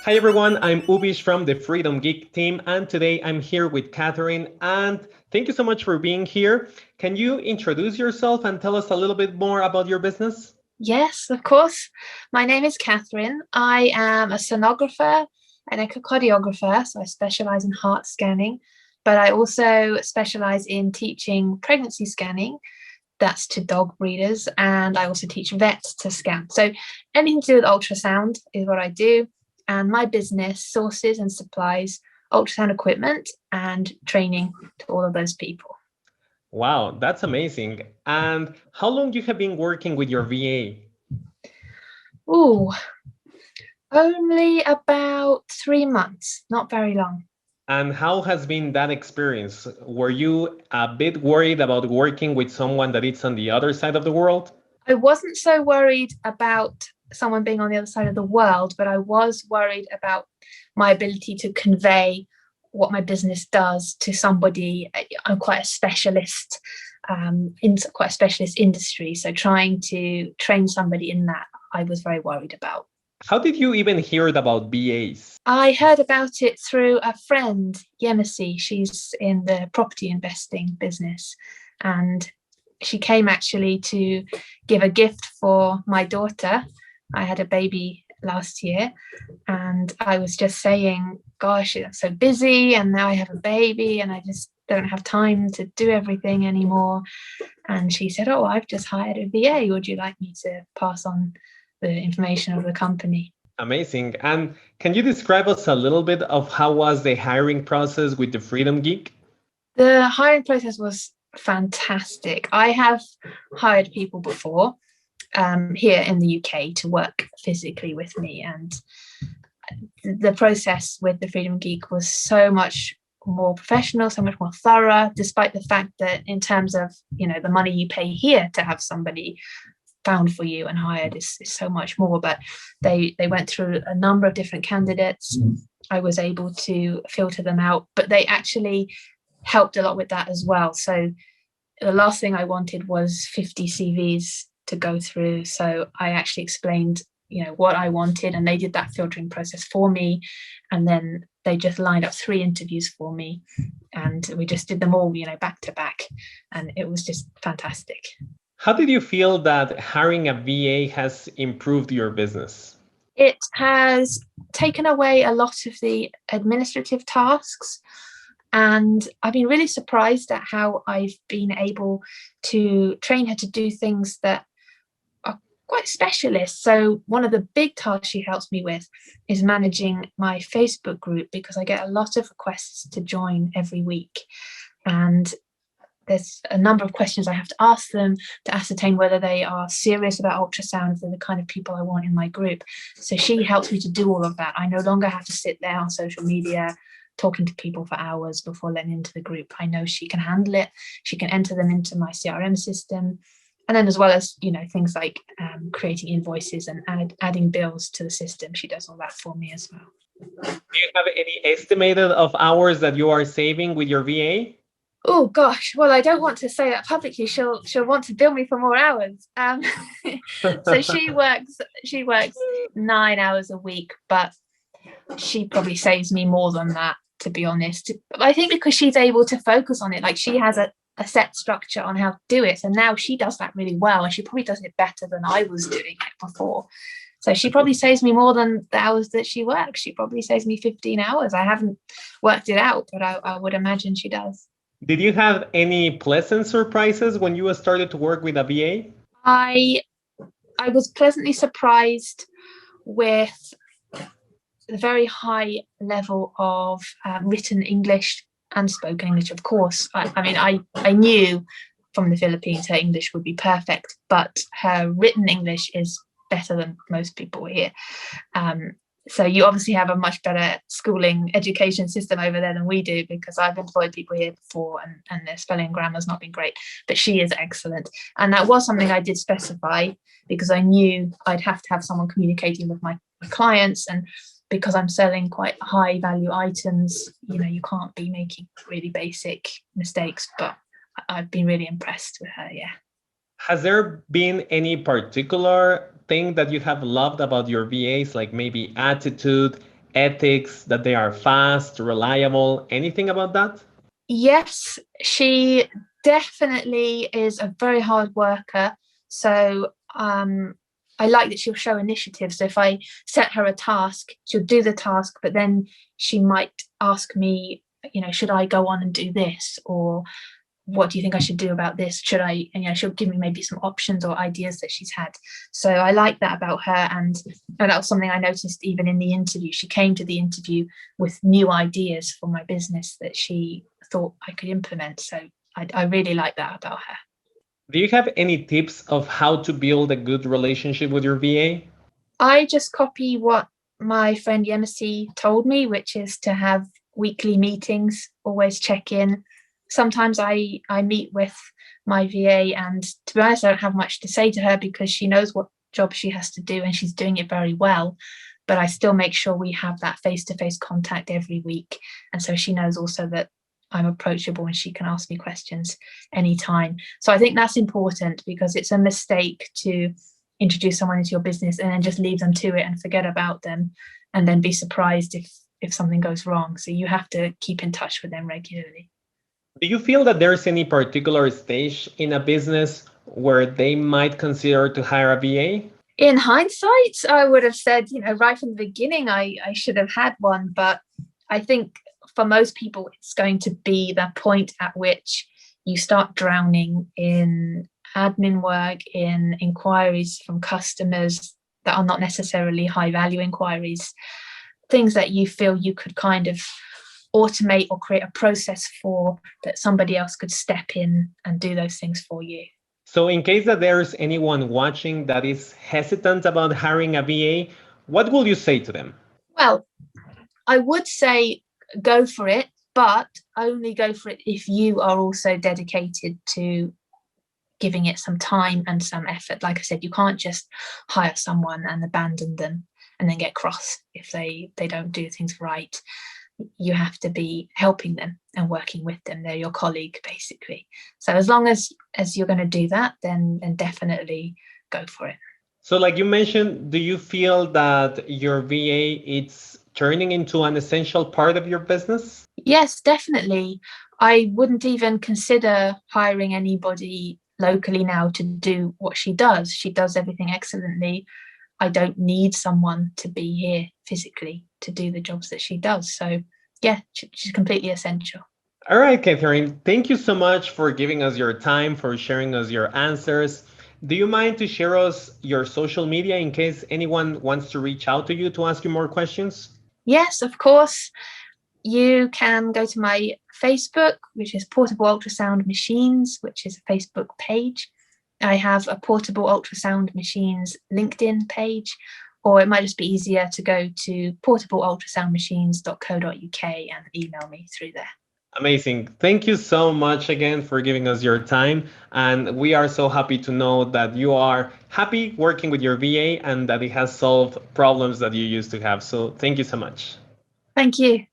Hi everyone, I'm Ubish from the Freedom Geek team, and today I'm here with Catherine. And thank you so much for being here. Can you introduce yourself and tell us a little bit more about your business? Yes, of course. My name is Catherine. I am a sonographer, an echocardiographer, so I specialize in heart scanning, but I also specialize in teaching pregnancy scanning. That's to dog breeders, and I also teach vets to scan. So anything to do with ultrasound is what I do. And my business sources and supplies ultrasound equipment and training to all of those people. Wow, that's amazing. And how long you have been working with your VA? Ooh, only about 3 months, not very long. And how has been that experience? Were you a bit worried about working with someone that is on the other side of the world? I wasn't so worried about someone being on the other side of the world, but I was worried about my ability to convey what my business does to somebody. I'm quite a specialist in quite a specialist industry, so trying to train somebody in that, I was very worried about. How did you even hear about VAs? I heard about it through a friend, Yemisi. She's in the property investing business, and she came actually to give a gift for my daughter. I had a baby last year, and I was just saying, gosh, I'm so busy, and now I have a baby, and I just don't have time to do everything anymore. And she said, oh, I've just hired a VA. Would you like me to pass on the information of the company? Amazing. And can you describe us a little bit of how was the hiring process with the Freedom Geek? The hiring process was fantastic. I have hired people before here in the UK to work physically with me, and the process with the Freedom Geek was so much more professional, so much more thorough, despite the fact that in terms of, the money you pay here to have somebody found for you and hired is so much more. But they went through a number of different candidates. I was able to filter them out, but they actually helped a lot with that as well. So the last thing I wanted was 50 CVs to go through. So I actually explained, what I wanted, and they did that filtering process for me. And then they just lined up 3 interviews for me, and we just did them all, back to back. And it was just fantastic. How did you feel that hiring a VA has improved your business? It has taken away a lot of the administrative tasks. And I've been really surprised at how I've been able to train her to do things that are quite specialist. So one of the big tasks she helps me with is managing my Facebook group, because I get a lot of requests to join every week. And there's a number of questions I have to ask them to ascertain whether they are serious about ultrasound, if they're the kind of people I want in my group. So she helps me to do all of that. I no longer have to sit there on social media talking to people for hours before letting into the group. I know she can handle it. She can enter them into my CRM system. And then as well as, things like creating invoices and adding bills to the system, she does all that for me as well. Do you have any estimated of hours that you are saving with your VA? Oh gosh, well, I don't want to say that publicly. She'll want to bill me for more hours. So she works 9 hours a week, but she probably saves me more than that, to be honest. I think because she's able to focus on it, like she has a set structure on how to do it, and now she does that really well, and she probably does it better than I was doing it before. So she probably saves me more than the hours that she works. She probably saves me 15 hours. I haven't worked it out, but I would imagine she does. Did you have any pleasant surprises when you started to work with a VA? I was pleasantly surprised with the very high level of written English and spoken English, of course. I knew from the Philippines her English would be perfect, but her written English is better than most people here. So you obviously have a much better schooling education system over there than we do, because I've employed people here before, and their spelling and grammar has not been great, but she is excellent. And that was something I did specify, because I knew I'd have to have someone communicating with my clients, and because I'm selling quite high value items, you can't be making really basic mistakes. But I've been really impressed with her. Yeah. Has there been any particular thing that you have loved about your VAs, like maybe attitude, ethics, that they are fast, reliable, anything about that? Yes, she definitely is a very hard worker. So I like that she'll show initiative. So if I set her a task, she'll do the task, but then she might ask me, should I go on and do this? Or what do you think I should do about this? Should I, and she'll give me maybe some options or ideas that she's had. So I like that about her. And that was something I noticed even in the interview. She came to the interview with new ideas for my business that she thought I could implement. So I really like that about her. Do you have any tips of how to build a good relationship with your VA? I just copy what my friend Yemisi told me, which is to have weekly meetings, always check in. Sometimes I meet with my VA, and to be honest, I don't have much to say to her because she knows what job she has to do and she's doing it very well. But I still make sure we have that face-to-face contact every week. And so she knows also that I'm approachable and she can ask me questions anytime. So I think that's important because it's a mistake to introduce someone into your business and then just leave them to it and forget about them and then be surprised if something goes wrong. So you have to keep in touch with them regularly. Do you feel that there's any particular stage in a business where they might consider to hire a VA? In hindsight, I would have said, right from the beginning, I should have had one. But I think for most people, it's going to be the point at which you start drowning in admin work, in inquiries from customers that are not necessarily high value inquiries, things that you feel you could kind of automate or create a process for that somebody else could step in and do those things for you. So in case that there's anyone watching that is hesitant about hiring a VA, what will you say to them? Well, I would say go for it, but only go for it if you are also dedicated to giving it some time and some effort. Like I said, you can't just hire someone and abandon them and then get cross if they don't do things right. You have to be helping them and working with them. They're your colleague, basically. So as long as you're going to do that, then definitely go for it. So like you mentioned, do you feel that your VA is turning into an essential part of your business? Yes, definitely. I wouldn't even consider hiring anybody locally now to do what she does. She does everything excellently. I don't need someone to be here physically to do the jobs that she does. So yeah, she's completely essential. All right, Catherine, thank you so much for giving us your time, for sharing us your answers. Do you mind to share us your social media in case anyone wants to reach out to you to ask you more questions? Yes, of course. You can go to my Facebook, which is Portable Ultrasound Machines, which is a Facebook page. I have a Portable Ultrasound Machines LinkedIn page, or it might just be easier to go to portableultrasoundmachines.co.uk and email me through there. Amazing. Thank you so much again for giving us your time. And we are so happy to know that you are happy working with your VA and that it has solved problems that you used to have. So thank you so much. Thank you.